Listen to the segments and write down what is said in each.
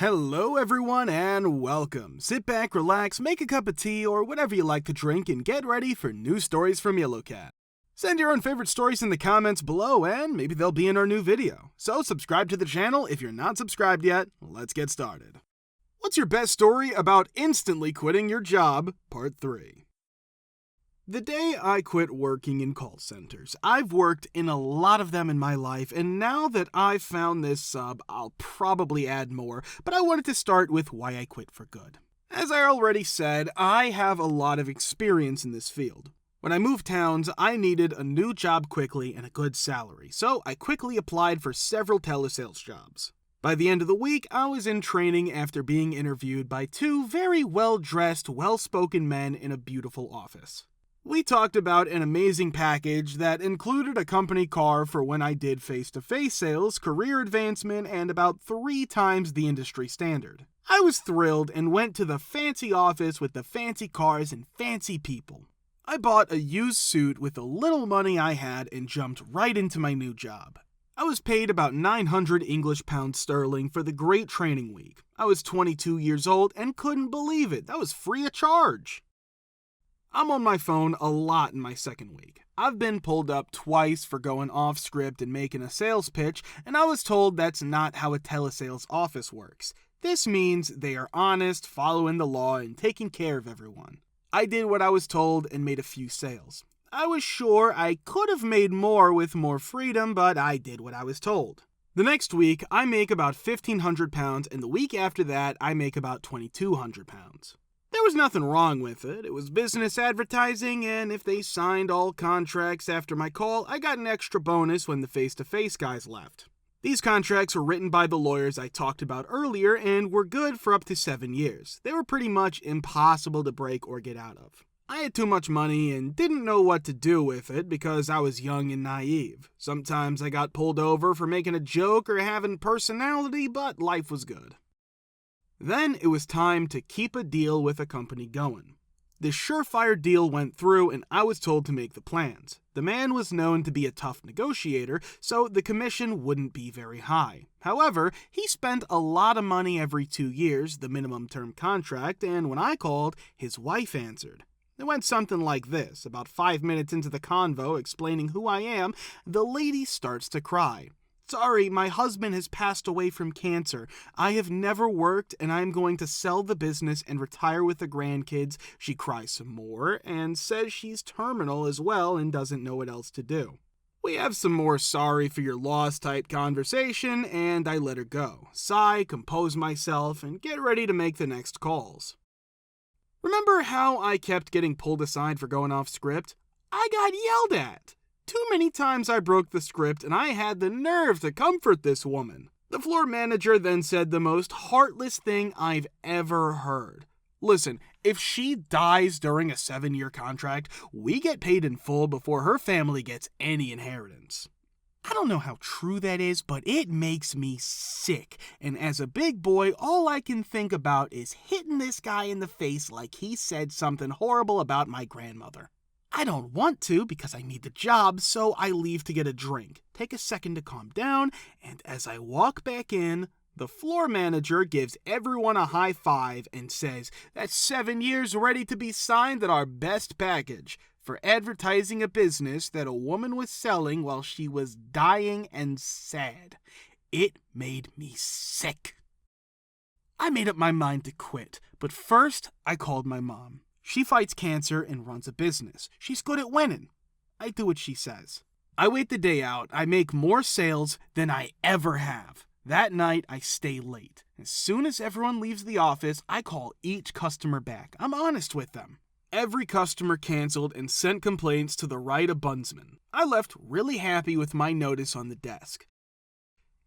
Hello everyone and welcome. Sit back, relax, make a cup of tea or whatever you like to drink and get ready for new stories from YellowCat. Send your own favorite stories in the comments below and maybe they'll be in our new video. So subscribe to the channel if you're not subscribed yet. Let's get started. What's your best story about instantly quitting your job? Part 3. The day I quit working in call centers, I've worked in a lot of them in my life, and now that I've found this sub, I'll probably add more, but I wanted to start with why I quit for good. As I already said, I have a lot of experience in this field. When I moved towns, I needed a new job quickly and a good salary, so I quickly applied for several telesales jobs. By the end of the week, I was in training after being interviewed by two very well-dressed, well-spoken men in a beautiful office. We talked about an amazing package that included a company car for when I did face-to-face sales, career advancement, and about 3 times the industry standard. I was thrilled and went to the fancy office with the fancy cars and fancy people. I bought a used suit with the little money I had and jumped right into my new job. I was paid about 900 English pounds sterling for the great training week. I was 22 years old and couldn't believe it. That was free of charge. I'm on my phone a lot in my second week. I've been pulled up twice for going off script and making a sales pitch, and I was told that's not how a telesales office works. This means they are honest, following the law, and taking care of everyone. I did what I was told and made a few sales. I was sure I could have made more with more freedom, but I did what I was told. The next week, I make about £1,500, and the week after that, I make about £2,200. There was nothing wrong with it. It was business advertising, and if they signed all contracts after my call, I got an extra bonus when the face-to-face guys left. These contracts were written by the lawyers I talked about earlier and were good for up to 7 years. They were pretty much impossible to break or get out of. I had too much money and didn't know what to do with it because I was young and naive. Sometimes I got pulled over for making a joke or having personality, but life was good. Then it was time to keep a deal with a company going. The surefire deal went through and I was told to make the plans. The man was known to be a tough negotiator, so the commission wouldn't be very high. However, he spent a lot of money every 2 years, the minimum term contract, and when I called, his wife answered. It went something like this. About 5 minutes into the convo explaining who I am, the lady starts to cry. "Sorry, my husband has passed away from cancer. I have never worked and I'm going to sell the business and retire with the grandkids." She cries some more and says she's terminal as well and doesn't know what else to do. We have some more sorry for your loss type conversation and I let her go. Sigh, compose myself, and get ready to make the next calls. Remember how I kept getting pulled aside for going off script? I got yelled at. Too many times I broke the script and I had the nerve to comfort this woman. The floor manager then said the most heartless thing I've ever heard. Listen, if she dies during a 7-year contract, we get paid in full before her family gets any inheritance. I don't know how true that is, but it makes me sick. And as a big boy, all I can think about is hitting this guy in the face like he said something horrible about my grandmother. I don't want to because I need the job, so I leave to get a drink, take a second to calm down, and as I walk back in, the floor manager gives everyone a high five and says, "That's 7 years ready to be signed at our best package for advertising a business that a woman was selling while she was dying and sad." It made me sick. I made up my mind to quit, but first I called my mom. She fights cancer and runs a business. She's good at winning. I do what she says. I wait the day out. I make more sales than I ever have. That night, I stay late. As soon as everyone leaves the office, I call each customer back. I'm honest with them. Every customer canceled and sent complaints to the right ombudsman. I left really happy with my notice on the desk.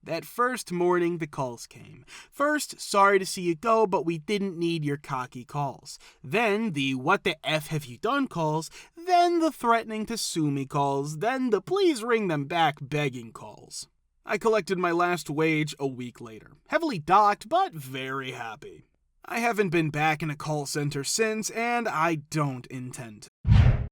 That first morning, the calls came. First, "Sorry to see you go, but we didn't need your cocky calls." Then the "What the F have you done" calls. Then the threatening to sue me calls. Then the "Please ring them back" begging calls. I collected my last wage a week later. Heavily docked, but very happy. I haven't been back in a call center since, and I don't intend to.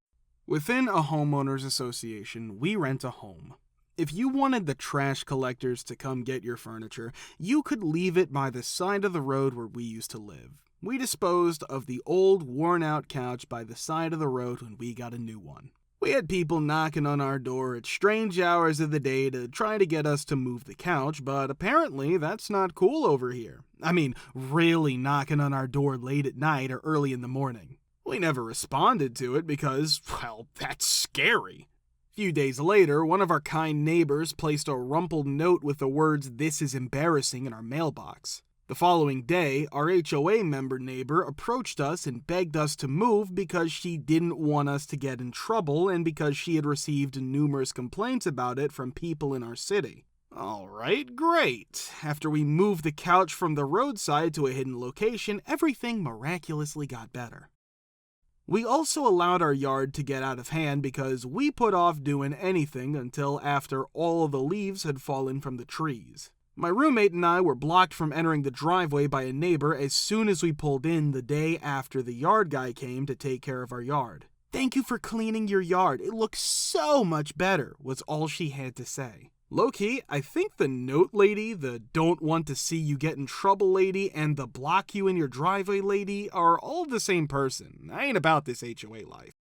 Within a homeowners association, we rent a home. If you wanted the trash collectors to come get your furniture, you could leave it by the side of the road where we used to live. We disposed of the old, worn-out couch by the side of the road when we got a new one. We had people knocking on our door at strange hours of the day to try to get us to move the couch, but apparently that's not cool over here. I mean, really knocking on our door late at night or early in the morning. We never responded to it because, well, that's scary. A few days later, one of our kind neighbors placed a rumpled note with the words, "This is embarrassing," in our mailbox. The following day, our HOA member neighbor approached us and begged us to move because she didn't want us to get in trouble and because she had received numerous complaints about it from people in our city. Alright, great. After we moved the couch from the roadside to a hidden location, everything miraculously got better. We also allowed our yard to get out of hand because we put off doing anything until after all the leaves had fallen from the trees. My roommate and I were blocked from entering the driveway by a neighbor as soon as we pulled in the day after the yard guy came to take care of our yard. "Thank you for cleaning your yard. It looks so much better," was all she had to say. Low-key, I think the note lady, the don't want to see you get in trouble lady, and the block you in your driveway lady are all the same person. I ain't about this HOA life.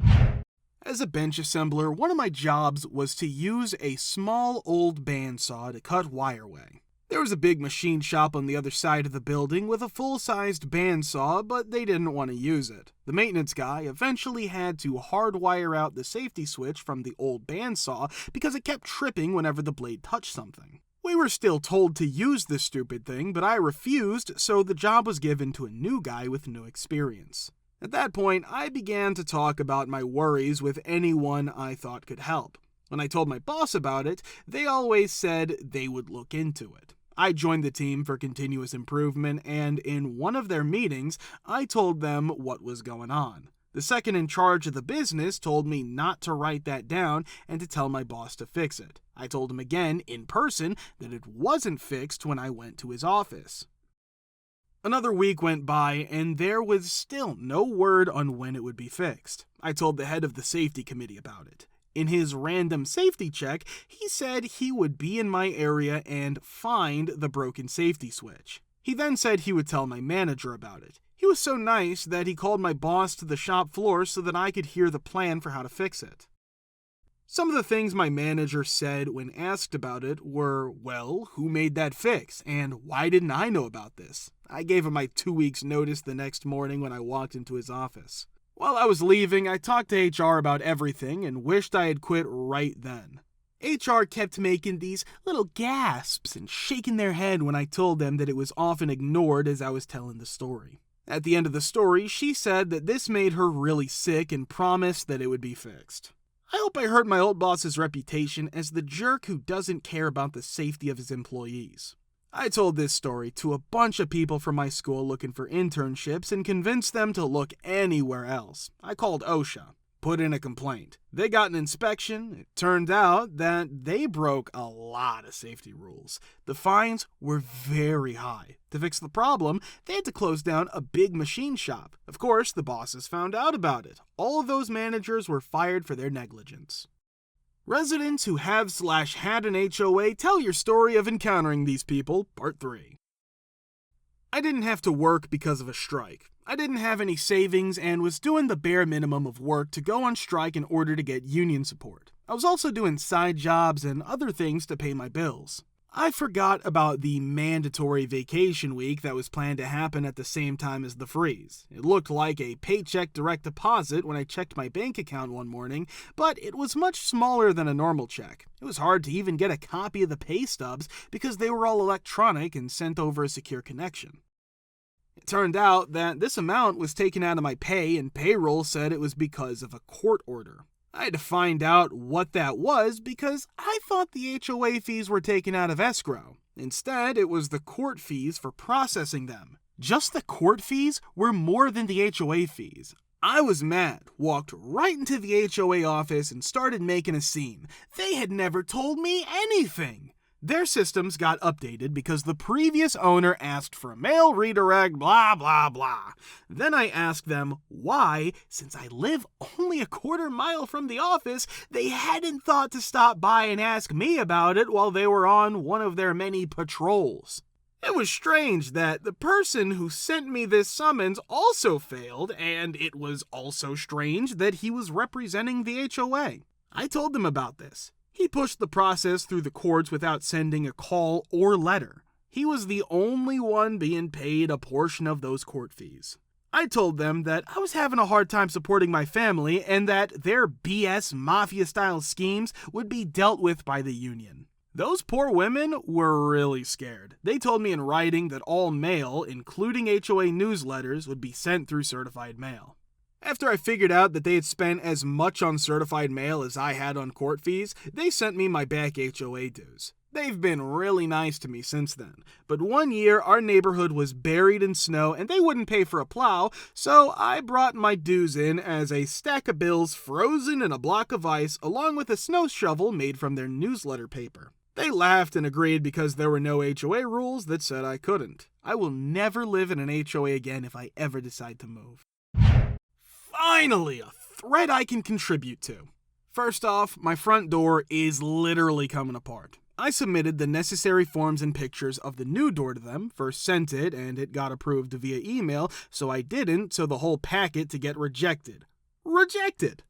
As a bench assembler, one of my jobs was to use a small old bandsaw to cut wireway. There was a big machine shop on the other side of the building with a full-sized bandsaw, but they didn't want to use it. The maintenance guy eventually had to hardwire out the safety switch from the old bandsaw because it kept tripping whenever the blade touched something. We were still told to use this stupid thing, but I refused, so the job was given to a new guy with no experience. At that point, I began to talk about my worries with anyone I thought could help. When I told my boss about it, they always said they would look into it. I joined the team for continuous improvement, and in one of their meetings, I told them what was going on. The second in charge of the business told me not to write that down and to tell my boss to fix it. I told him again, in person, that it wasn't fixed when I went to his office. Another week went by, and there was still no word on when it would be fixed. I told the head of the safety committee about it. In his random safety check, he said he would be in my area and find the broken safety switch. He then said he would tell my manager about it. He was so nice that he called my boss to the shop floor so that I could hear the plan for how to fix it. Some of the things my manager said when asked about it were, well, who made that fix, and why didn't I know about this? I gave him my 2 weeks' notice the next morning when I walked into his office. While I was leaving, I talked to HR about everything and wished I had quit right then. HR kept making these little gasps and shaking their head when I told them that it was often ignored as I was telling the story. At the end of the story, she said that this made her really sick and promised that it would be fixed. I hope I hurt my old boss's reputation as the jerk who doesn't care about the safety of his employees. I told this story to a bunch of people from my school looking for internships and convinced them to look anywhere else. I called OSHA, put in a complaint. They got an inspection. It turned out that they broke a lot of safety rules. The fines were very high. To fix the problem, they had to close down a big machine shop. Of course, the bosses found out about it. All of those managers were fired for their negligence. Residents who have/had an HOA, tell your story of encountering these people, Part 3. I didn't have to work because of a strike. I didn't have any savings and was doing the bare minimum of work to go on strike in order to get union support. I was also doing side jobs and other things to pay my bills. I forgot about the mandatory vacation week that was planned to happen at the same time as the freeze. It looked like a paycheck direct deposit when I checked my bank account one morning, but it was much smaller than a normal check. It was hard to even get a copy of the pay stubs because they were all electronic and sent over a secure connection. It turned out that this amount was taken out of my pay, and payroll said it was because of a court order. I had to find out what that was because I thought the HOA fees were taken out of escrow. Instead, it was the court fees for processing them. Just the court fees were more than the HOA fees. I was mad, walked right into the HOA office and started making a scene. They had never told me anything. Their systems got updated because the previous owner asked for a mail redirect, blah, blah, blah. Then I asked them why, since I live only a quarter-mile from the office, they hadn't thought to stop by and ask me about it while they were on one of their many patrols. It was strange that the person who sent me this summons also failed, and it was also strange that he was representing the HOA. I told them about this. He pushed the process through the courts without sending a call or letter. He was the only one being paid a portion of those court fees. I told them that I was having a hard time supporting my family and that their BS mafia-style schemes would be dealt with by the union. Those poor women were really scared. They told me in writing that all mail, including HOA newsletters, would be sent through certified mail. After I figured out that they had spent as much on certified mail as I had on court fees, they sent me my back HOA dues. They've been really nice to me since then, but one year our neighborhood was buried in snow and they wouldn't pay for a plow, so I brought my dues in as a stack of bills frozen in a block of ice along with a snow shovel made from their newsletter paper. They laughed and agreed because there were no HOA rules that said I couldn't. I will never live in an HOA again if I ever decide to move. Finally, a thread I can contribute to. First off, my front door is literally coming apart. I submitted the necessary forms and pictures of the new door to them, first sent it, and it got approved via email, so I didn't, so the whole packet to get rejected. Rejected!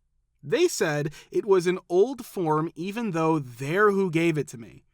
They said it was an old form even though they're who gave it to me.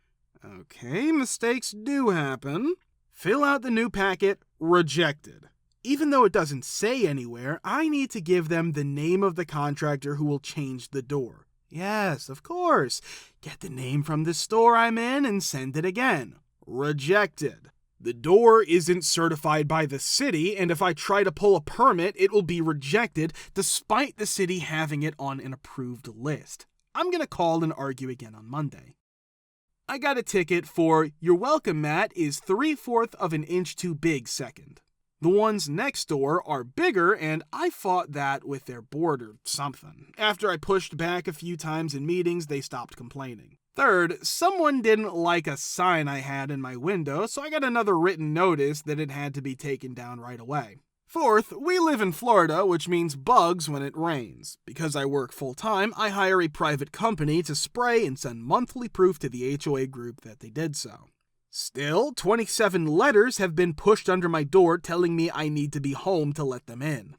Okay, mistakes do happen. Fill out the new packet, rejected. Even though it doesn't say anywhere, I need to give them the name of the contractor who will change the door. Yes, of course. Get the name from the store I'm in and send it again. Rejected. The door isn't certified by the city, and if I try to pull a permit, it will be rejected despite the city having it on an approved list. I'm going to call and argue again on Monday. I got a ticket for "You're welcome, Matt is 3/4 of an inch too big" second. The ones next door are bigger, and I fought that with their board or something. After I pushed back a few times in meetings, they stopped complaining. Third, someone didn't like a sign I had in my window, so I got another written notice that it had to be taken down right away. Fourth, we live in Florida, which means bugs when it rains. Because I work full-time, I hire a private company to spray and send monthly proof to the HOA group that they did so. Still, 27 letters have been pushed under my door telling me I need to be home to let them in.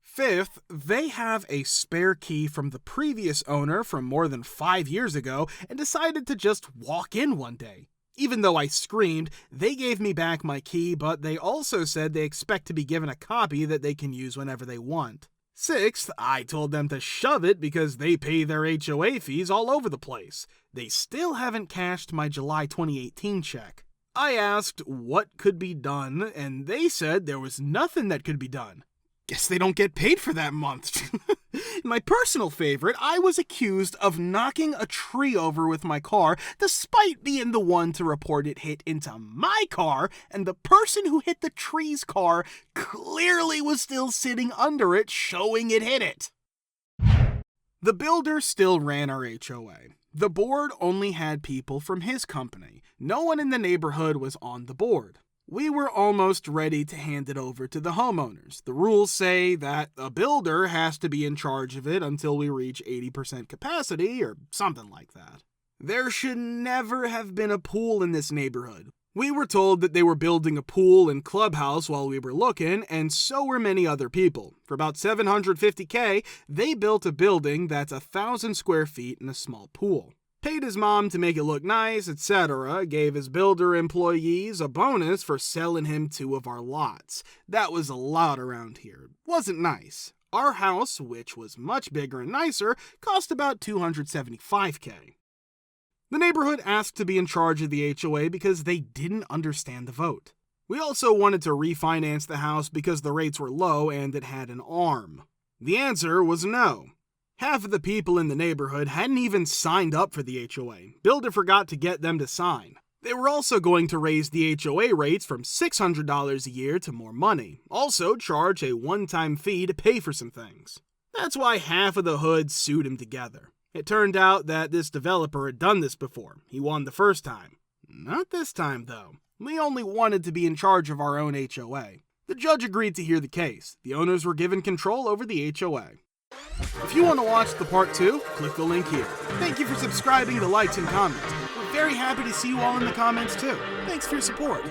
Fifth, they have a spare key from the previous owner from more than 5 years ago and decided to just walk in one day. Even though I screamed, they gave me back my key, but they also said they expect to be given a copy that they can use whenever they want. Sixth, I told them to shove it because they pay their HOA fees all over the place. They still haven't cashed my July 2018 check. I asked what could be done, and they said there was nothing that could be done. Guess they don't get paid for that month. My personal favorite, I was accused of knocking a tree over with my car, despite being the one to report it hit into my car, and the person who hit the tree's car clearly was still sitting under it, showing it hit it. The builder still ran our HOA. The board only had people from his company. No one in the neighborhood was on the board. We were almost ready to hand it over to the homeowners. The rules say that a builder has to be in charge of it until we reach 80% capacity or something like that. There should never have been a pool in this neighborhood. We were told that they were building a pool and clubhouse while we were looking, and so were many other people. For about $750K, they built a building that's 1,000 square feet and a small pool. Paid his mom to make it look nice, etc., gave his builder employees a bonus for selling him 2 of our lots. That was a lot around here. Wasn't nice. Our house, which was much bigger and nicer, cost about $275K. The neighborhood asked to be in charge of the HOA because they didn't understand the vote. We also wanted to refinance the house because the rates were low and it had an arm. The answer was no. Half of the people in the neighborhood hadn't even signed up for the HOA. Builder forgot to get them to sign. They were also going to raise the HOA rates from $600 a year to more money. Also charge a one-time fee to pay for some things. That's why half of the hood sued him together. It turned out that this developer had done this before. He won the first time. Not this time, though. We only wanted to be in charge of our own HOA. The judge agreed to hear the case. The owners were given control over the HOA. If you want to watch the part 2, click the link here. Thank you for subscribing, the likes, and comments. We're very happy to see you all in the comments too. Thanks for your support.